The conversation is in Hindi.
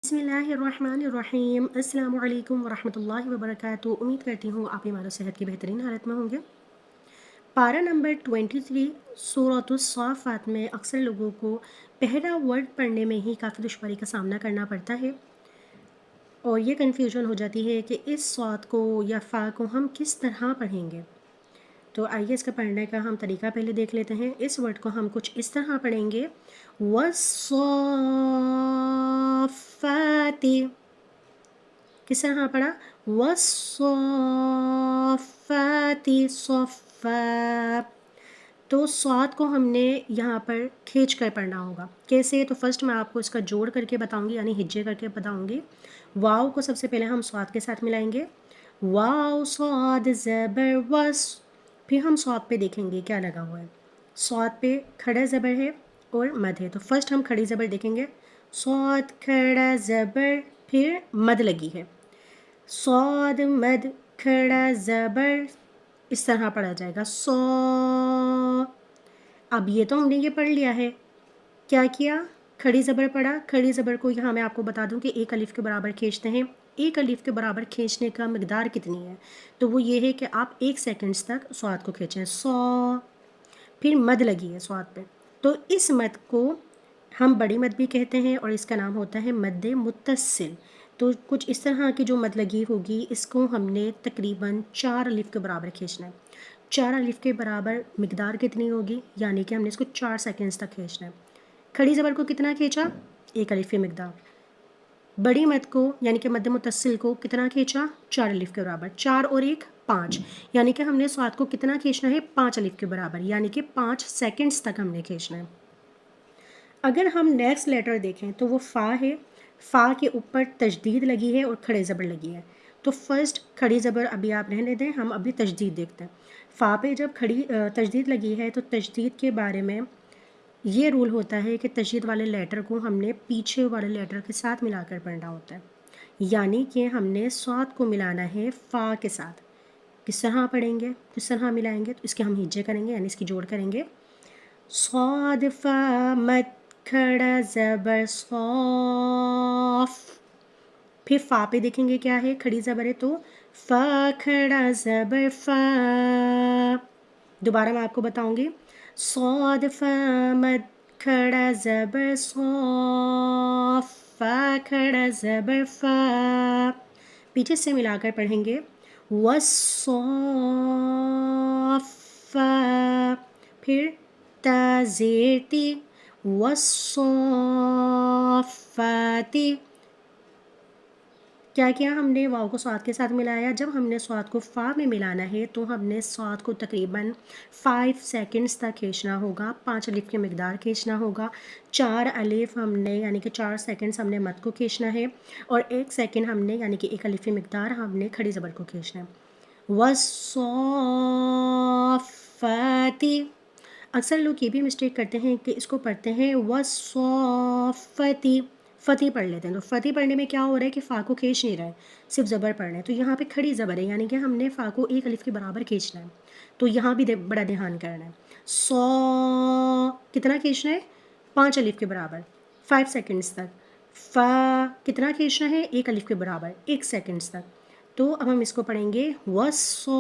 बिस्मिल्लाहिर्रहमानिर्रहीम। अस्सलामु अलैकुम वरहमतुल्लाहि वबरकातुहू। उम्मीद करती हूँ आप ईमान और सेहत की बेहतरीन हालत में होंगे। पारा नंबर 23 सूरतुस साफ़ात में अक्सर लोगों को पहला वर्ड पढ़ने में ही काफ़ी दुश्वारी का सामना करना पड़ता है और ये कन्फ्यूजन हो जाती है कि इस स्वाद को या फ़ा को हम किस तरह पढ़ेंगे। तो आइए इसका पढ़ने का हम तरीका पहले देख लेते हैं। इस वर्ड को हम कुछ इस तरह पढ़ेंगे, वस्साफ़ाती। किस तरह पढ़ा? वस्साफ़ाती, सफ़ा। तो स्वाद को हमने यहाँ पर खींच कर पढ़ना होगा। कैसे? तो फर्स्ट मैं आपको इसका जोड़ करके बताऊँगी, यानी हिज्जे करके बताऊँगी। वाव को सबसे पहले हम स्वाद के साथ मिलाएंगे, वाव स्वाद ज़बर वस। फिर हम स्वाद पे देखेंगे क्या लगा हुआ है। स्वाद पे खड़ा ज़बर है और मद है, तो फर्स्ट हम खड़ी ज़बर देखेंगे, स्वाद खड़ा ज़बर, फिर मद लगी है, स्वाद मद खड़ा ज़बर, इस तरह पढ़ा जाएगा सौ। अब ये तो हमने ये पढ़ लिया है। क्या किया? खड़ी ज़बर पढ़ा। खड़ी ज़बर को यहाँ मैं आपको बता दूँ कि एक अलिफ़ के बराबर खींचते हैं। एक अलिफ़ के बराबर खींचने का मिक़दार कितनी है? तो वो ये है कि आप 1 सेकंड्स तक स्वाद को खींचें, सौ। फिर मद लगी है स्वाद पे, तो इस मद को हम बड़ी मद भी कहते हैं और इसका नाम होता है मद्दे मुत्तसिल। तो कुछ इस तरह की जो मद लगी होगी, इसको हमने तकरीबन 4 अलिफ़ के बराबर खींचना है। 4 अलिफ़ के बराबर मिक़दार कितनी होगी? यानी कि हमने इसको 4 सेकंड्स तक खींचना है। खड़ी ज़बर को कितना खींचा? 1 अलिफ़ की मिक़दार। बड़ी मद को यानी कि मद्दे मुत्तसिल को कितना खींचा? 4 अलिफ़ के बराबर। 4 और 1 5, यानी कि हमने स्वाद को कितना खींचना है? 5 अलिफ़ के बराबर, यानी कि 5 सेकंड्स तक हमने खींचना है। अगर हम नेक्स्ट लेटर देखें तो वो फ़ा है। फ़ा के ऊपर तजदीद लगी है और खड़े ज़बर लगी है। तो फर्स्ट खड़ी ज़बर अभी आप रहने दें, हम अभी तजदीद देखते हैं। फ़ा पे जब खड़ी तजदीद लगी है तो तजदीद के बारे में ये रूल होता है कि तजदीद वाले लेटर को हमने पीछे वाले लेटर के साथ मिलाकर पढ़ना होता है, यानी कि हमने स्वाद को मिलाना है फ़ा के साथ। किस तरह पढ़ेंगे, किस तरह मिलाएंगे? तो इसके हम हिज्जे करेंगे, यानी इसकी जोड़ करेंगे। स्वाद फ़ा मद खड़ा ज़बर सौफ। फिर फ़ा पे देखेंगे क्या है, खड़ी ज़बर है, तो फ़ा खड़ा ज़बर फ़ा। दोबारा मैं आपको बताऊंगी, स्वाद फ़ा मद खड़ा ज़बर सौफ, फ़ा खड़ा ज़बर फ़ा। पीछे से मिलाकर पढ़ेंगे, वस्सौफ़ा। फिर ताज़ेती, वस्सौफ़ाती। क्या किया हमने? वाव को स्वाद के साथ मिलाया। जब हमने स्वाद को फ़ा में मिलाना है तो हमने स्वाद को तकरीबन 5 सेकंड्स तक खींचना होगा। 5 अलिफ़ की मिक़दार खींचना होगा। 4 अलिफ़ हमने यानी कि 4 सेकंड्स हमने मद को खींचना है और 1 सेकंड हमने यानी कि 1 अलिफ़ की मिक़दार हमने खड़ी ज़बर को खींचना है। वस्सौफ़ाती। अक्सर लोग ये भी मिस्टेक करते हैं कि इसको पढ़ते हैं वस्सौफ़ती, फ़ती पढ़ लेते हैं। तो फ़ती पढ़ने में क्या हो रहा है कि फ़ा को खींच नहीं रहा है, सिर्फ ज़बर पढ़ रहे हैं। तो यहाँ पे खड़ी ज़बर है, यानी कि हमने फ़ा को 1 अलिफ़ के बराबर खींचना है। तो यहाँ भी बड़ा ध्यान करना है। सौ कितना खींचना है? 5 अलिफ़ के बराबर, 5 सेकंड्स तक। फ़ा कितना खींचना है? 1 अलिफ़ के बराबर, 1 सेकंड्स तक। तो अब हम इसको पढ़ेंगे वस्सौफ़ाती।